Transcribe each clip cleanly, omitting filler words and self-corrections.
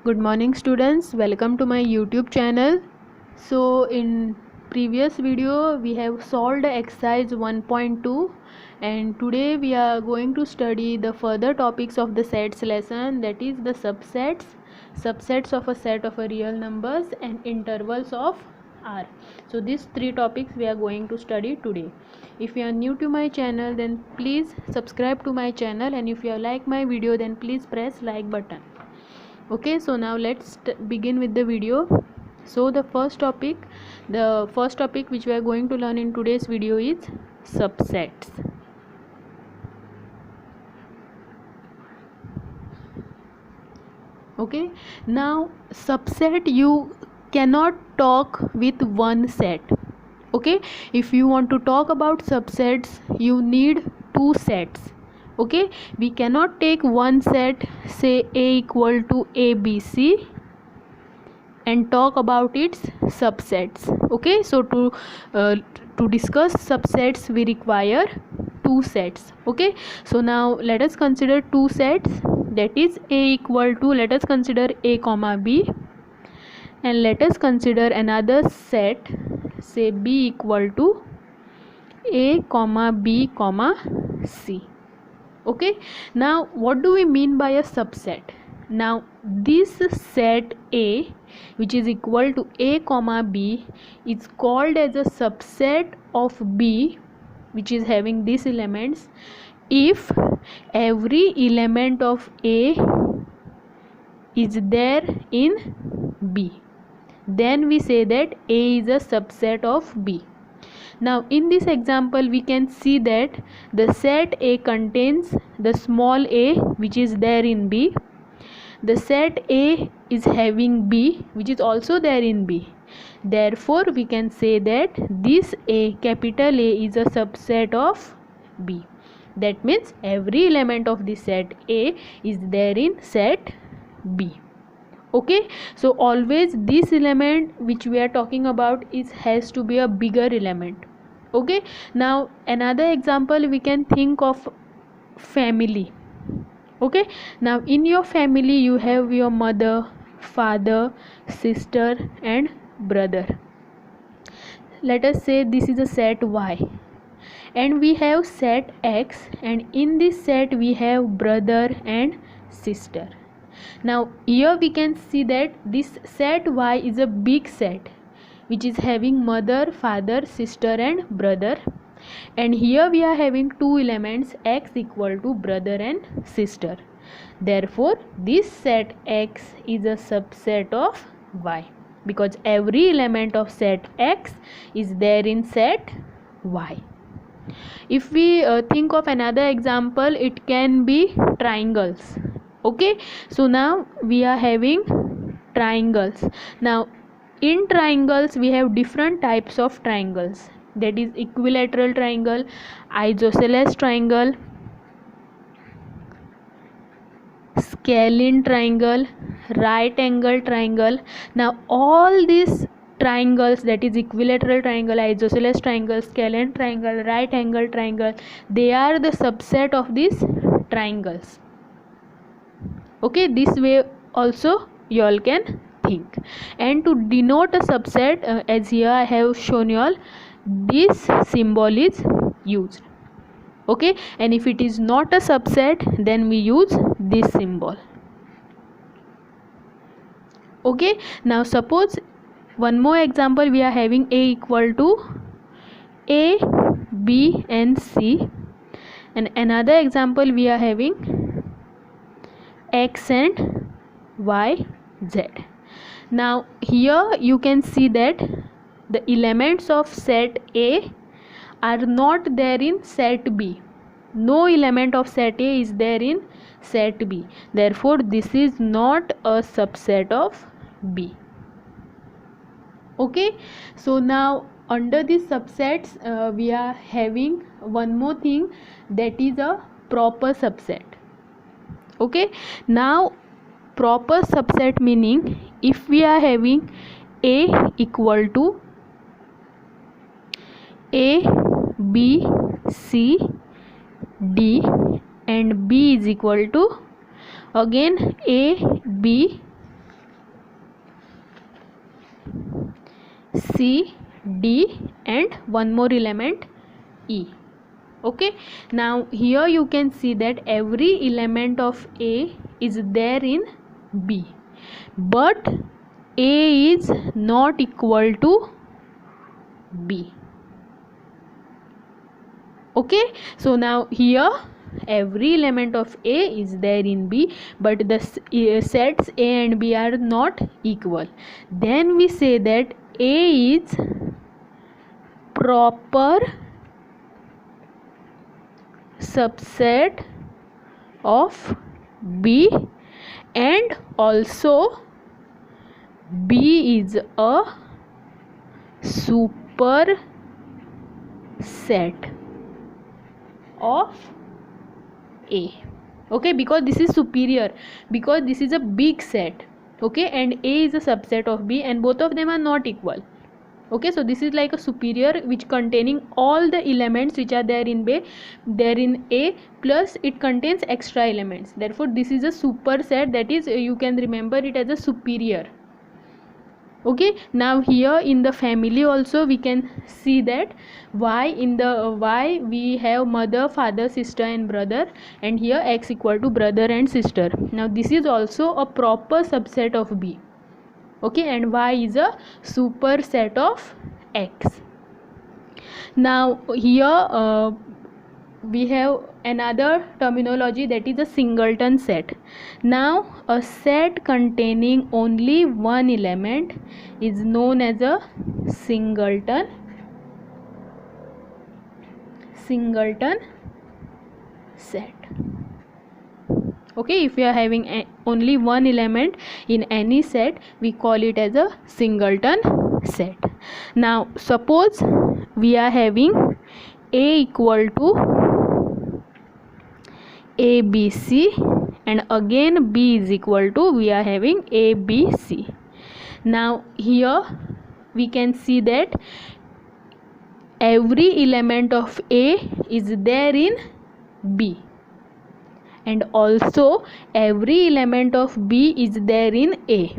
Good morning students, welcome to my YouTube channel. So in previous video we have solved exercise 1.2 and today we are going to study the further topics of the sets lesson, that is the subsets of a set of a real numbers and intervals of R. So these three topics we are going to study today. If you are new to my channel then please subscribe to my channel, and if you like my video then please press like button. Okay, so now let's begin with the video. So the first topic which we are going to learn in today's video is subsets. Okay, now subset, you cannot talk with one set. Okay, if you want to talk about subsets you need two sets. Okay, we cannot take one set, say A equal to ABC, and talk about its subsets. Okay, so to discuss subsets we require two sets. Okay, so now let us consider two sets, that is A equal to, let us consider A comma B, and let us consider another set, say B equal to A comma B comma C. Okay, now what do we mean by a subset? Now this set A, which is equal to A comma B, is called as a subset of B, which is having these elements, if every element of A is there in B. Then we say that A is a subset of B. Now in this example we can see that the set A contains the small a which is there in B. The set A is having B which is also there in B. Therefore we can say that this A, capital A, is a subset of B. That means every element of the set A is there in set B. Okay, so always this element which we are talking about has to be a bigger element. Okay, now another example we can think of family. Okay, now in your family you have your mother, father, sister and brother. Let us say this is a set Y, and we have set X, and in this set we have brother and sister. Now here we can see that this set Y is a big set which is having mother, father, sister and brother, and here we are having two elements X equal to brother and sister. Therefore this set X is a subset of Y, because every element of set X is there in set Y. If we think of another example, it can be triangles. Okay, so now we are having triangles. Now in triangles we have different types of triangles, that is equilateral triangle, isosceles triangle, scalene triangle, right angle triangle. Now all these triangles, that is equilateral triangle, isosceles triangle, scalene triangle, right angle triangle, they are the subset of these triangles. Okay, this way also you all can think. And to denote a subset, as here I have shown you all, this symbol is used. Okay, and if it is not a subset then we use this symbol. Okay, now suppose one more example, we are having A equal to A, B and C, and another example we are having X and Y, Z. Now here you can see that the elements of set A are not there in set B. No element of set A is there in set B. Therefore this is not a subset of B. Okay, so now under these subsets we are having one more thing, that is a proper subset. Okay, now proper subset meaning, if we are having A equal to A, B, C, D and B is equal to again A, B C, D, and one more element E. Okay, now here you can see that every element of A is there in B, but A is not equal to B. Okay, so now here every element of A is there in B, but the sets A and B are not equal. Then we say that A is proper subset of B, and also B is a super set of A. Okay, because this is superior, because this is a big set. Okay, and A is a subset of B, and both of them are not equal. Okay, so this is like a superior which containing all the elements which are there in A, plus it contains extra elements. Therefore this is a superset, that is you can remember it as a superior. Okay, now here in the family also we can see that why we have mother, father, sister and brother, and here x equal to brother and sister. Now this is also a proper subset of B. Okay, and y is a superset of x. Now here we have another terminology, that is a singleton set. Now a set containing only one element is known as a singleton set. Okay, if we are having only one element in any set, we call it as a singleton set. Now suppose we are having A equal to ABC, and again B is equal to, we are having ABC. Now here we can see that every element of A is there in B, and also every element of B is there in A.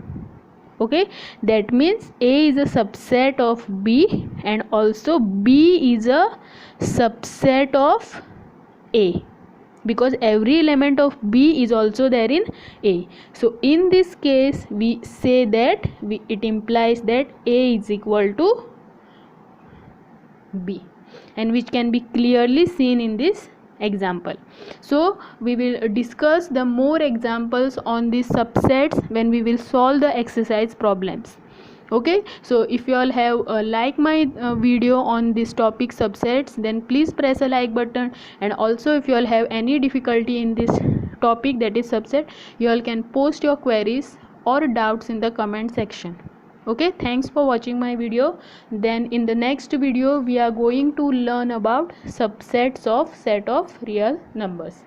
Okay, that means A is a subset of B, and also B is a subset of A, because every element of B is also there in A. So in this case we say that it implies that A is equal to B, and which can be clearly seen in this example. So we will discuss the more examples on these subsets when we will solve the exercise problems. Okay, so if you all have like my video on this topic subsets, then please press a like button, and also if you all have any difficulty in this topic, that is subset, you all can post your queries or doubts in the comment section. Okay, thanks for watching my video. Then in the next video we are going to learn about subsets of set of real numbers.